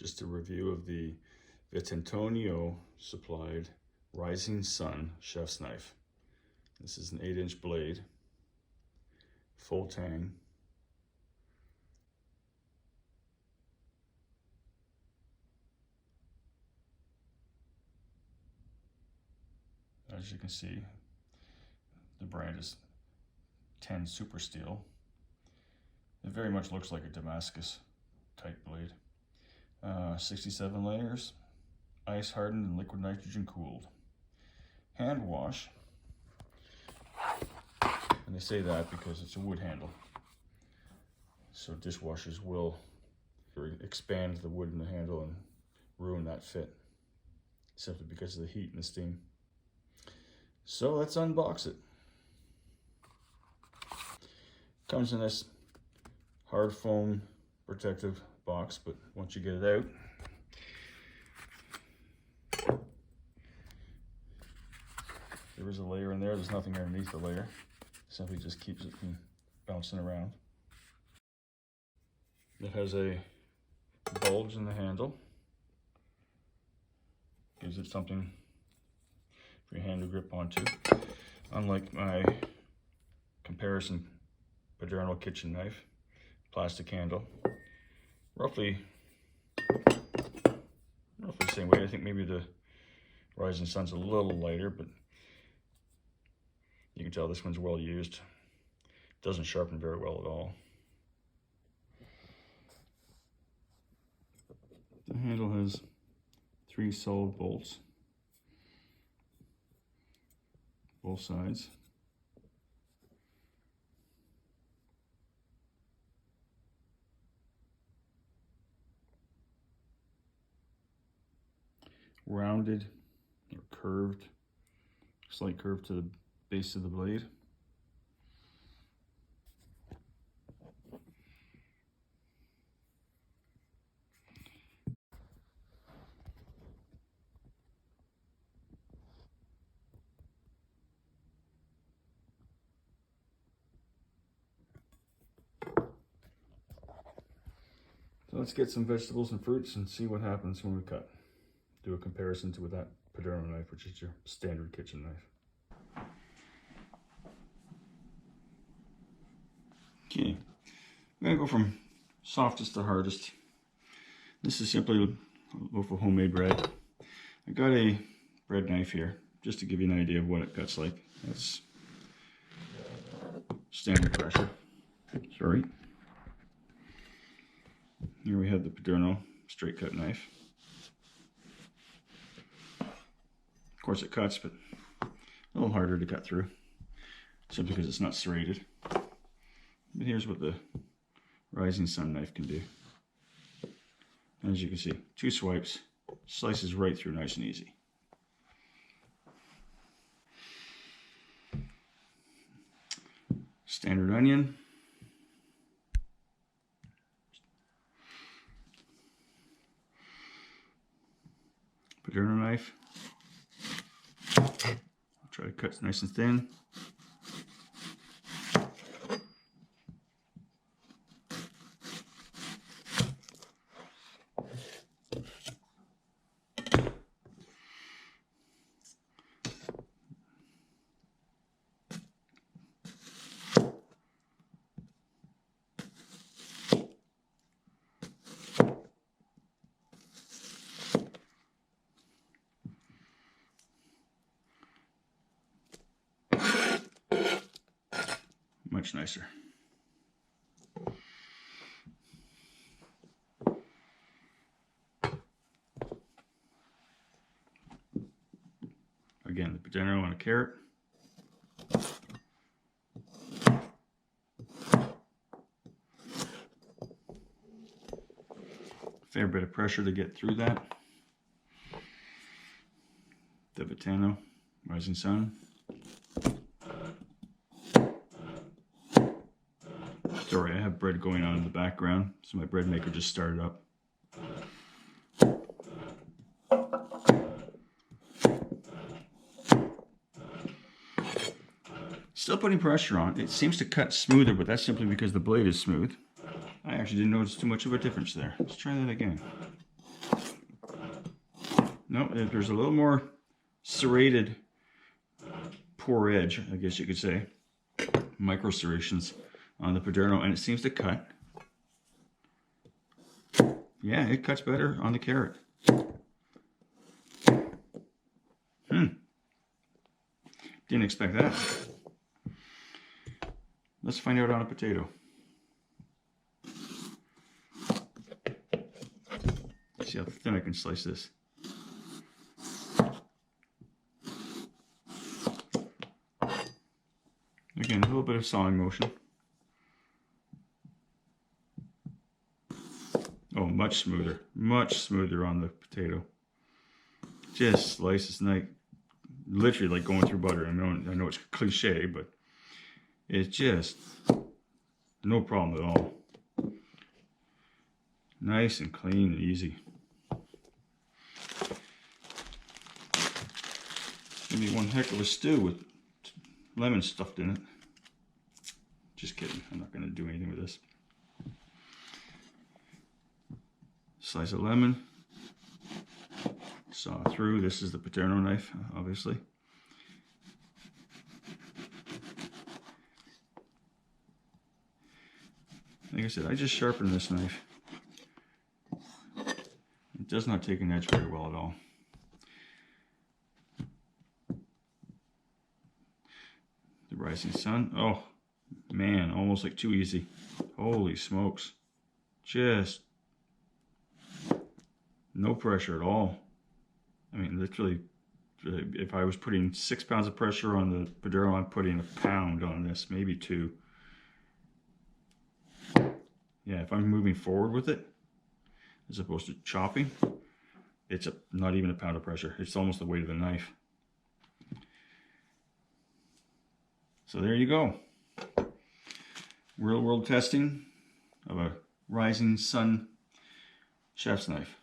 just a review of the Vicentonio supplied Rising Sun chef's knife. This is an 8-inch blade, full tang. As you can see, the brand is 10 Super Steel. It very much looks like a Damascus type blade. 67 layers, ice hardened and liquid nitrogen cooled. Hand wash, and they say that because it's a wood handle. So dishwashers will expand the wood in the handle and ruin that fit, simply because of the heat and the steam. So let's unbox it. Comes in this hard foam protective box, but once you get it out, there is a layer in there. There's nothing underneath the layer. Simply just keeps it from bouncing around. It has a bulge in the handle. Gives it something for your hand to grip onto. Unlike my comparison Paderno kitchen knife, plastic handle, roughly the same weight. I think maybe the Rising Sun's a little lighter, but you can tell this one's well used. Doesn't sharpen very well at all. The handle has 3 solid bolts, both sides. Rounded or curved, slight curve to the base of the blade. So let's get some vegetables and fruits and see what happens when we cut. Do a comparison to with that Paderno knife, which is your standard kitchen knife. Okay, I'm gonna go from softest to hardest. This is simply a loaf of homemade bread. I got a bread knife here, just to give you an idea of what it cuts like. That's standard pressure. Sorry. Here we have the Paderno straight cut knife. Of course it cuts, but a little harder to cut through, simply because it's not serrated. But here's what the Rising Sun knife can do. As you can see, 2 swipes, slices right through nice and easy. Standard onion. Paderno knife. Try to cut nice and thin. Much nicer. Again, the Paderno on a carrot. Fair bit of pressure to get through that. The Paderno Rising Sun. Sorry, I have bread going on in the background, so my bread maker just started up. Still putting pressure on. It seems to cut smoother, but that's simply because the blade is smooth. I actually didn't notice too much of a difference there. Let's try that again. No, there's a little more serrated pour edge, I guess you could say. Micro serrations on the Paderno, and it seems to cut. Yeah, it cuts better on the carrot. Didn't expect that. Let's find out on a potato. See how thin I can slice this. Again, a little bit of sawing motion. Oh, much smoother on the potato. Just slices nice, literally like going through butter. I know it's cliche, but it's just no problem at all. Nice and clean and easy. It's gonna be one heck of a stew with lemon stuffed in it. Just kidding, I'm not gonna do anything with this. Slice of lemon, saw through. This is the Paderno knife, obviously. Like I said, I just sharpened this knife. It does not take an edge very well at all. The rising sun. Oh man, almost like too easy. Holy smokes. Just no pressure at all. I mean, literally, if I was putting 6 pounds of pressure on the Paderno, I'm putting a pound on this, maybe 2. Yeah, if I'm moving forward with it, as opposed to chopping, it's not even a pound of pressure. It's almost the weight of the knife. So there you go. Real world testing of a rising sun chef's knife.